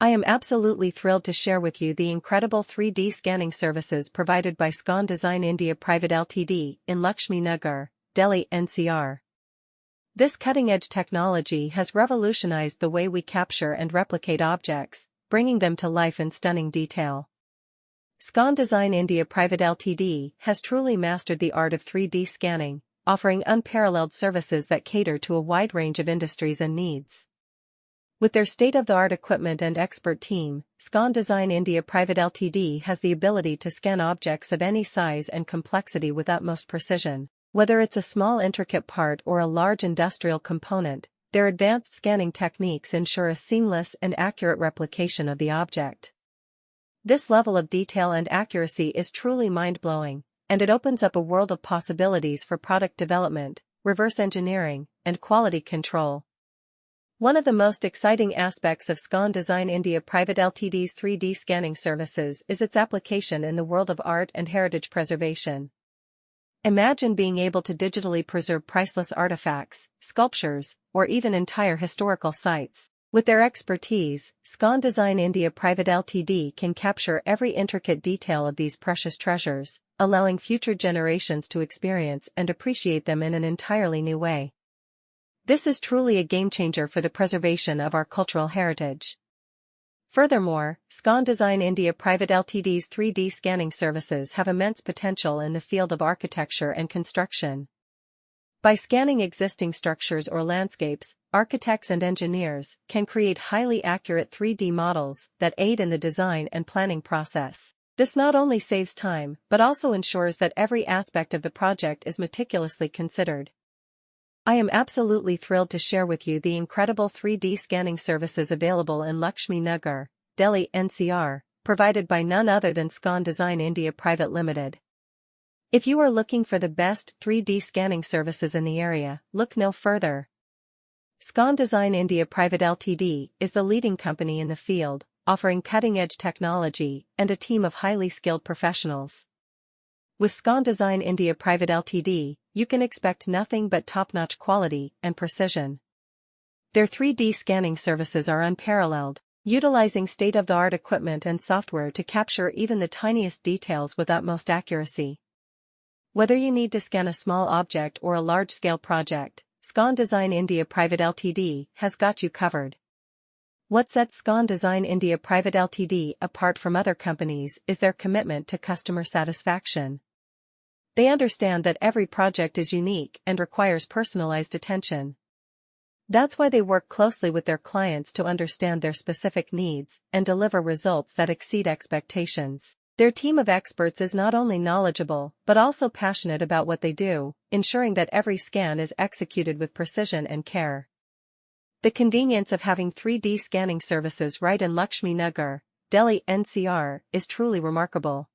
I am absolutely thrilled to share with you the incredible 3D scanning services provided by Scon Design India Pvt Ltd. in Laxmi Nagar, Delhi NCR. This cutting-edge technology has revolutionized the way we capture and replicate objects, bringing them to life in stunning detail. Scon Design India Pvt Ltd. has truly mastered the art of 3D scanning, offering unparalleled services that cater to a wide range of industries and needs. With their state-of-the-art equipment and expert team, Scon Design India Pvt Ltd. has the ability to scan objects of any size and complexity with utmost precision. Whether it's a small intricate part or a large industrial component, their advanced scanning techniques ensure a seamless and accurate replication of the object. This level of detail and accuracy is truly mind-blowing, and it opens up a world of possibilities for product development, reverse engineering, and quality control. One of the most exciting aspects of Scon Design India Pvt Ltd's 3D scanning services is its application in the world of art and heritage preservation. Imagine being able to digitally preserve priceless artifacts, sculptures, or even entire historical sites. With their expertise, Scon Design India Pvt Ltd can capture every intricate detail of these precious treasures, allowing future generations to experience and appreciate them in an entirely new way. This is truly a game-changer for the preservation of our cultural heritage. Furthermore, Scon Design India Pvt Ltd's 3D scanning services have immense potential in the field of architecture and construction. By scanning existing structures or landscapes, architects and engineers can create highly accurate 3D models that aid in the design and planning process. This not only saves time but also ensures that every aspect of the project is meticulously considered. I am absolutely thrilled to share with you the incredible 3D scanning services available in Laxmi Nagar, Delhi NCR, provided by none other than Scon Design India Pvt Ltd. If you are looking for the best 3D scanning services in the area, look no further. Scon Design India Pvt Ltd. is the leading company in the field, offering cutting-edge technology and a team of highly skilled professionals. With Scon Design India Pvt Ltd., you can expect nothing but top-notch quality and precision. Their 3D scanning services are unparalleled, utilizing state-of-the-art equipment and software to capture even the tiniest details with utmost accuracy. Whether you need to scan a small object or a large-scale project, Scon Design India Pvt Ltd. has got you covered. What sets Scon Design India Pvt Ltd. apart from other companies is their commitment to customer satisfaction. They understand that every project is unique and requires personalized attention. That's why they work closely with their clients to understand their specific needs and deliver results that exceed expectations. Their team of experts is not only knowledgeable but also passionate about what they do, ensuring that every scan is executed with precision and care. The convenience of having 3D scanning services right in Laxmi Nagar, Delhi NCR, is truly remarkable.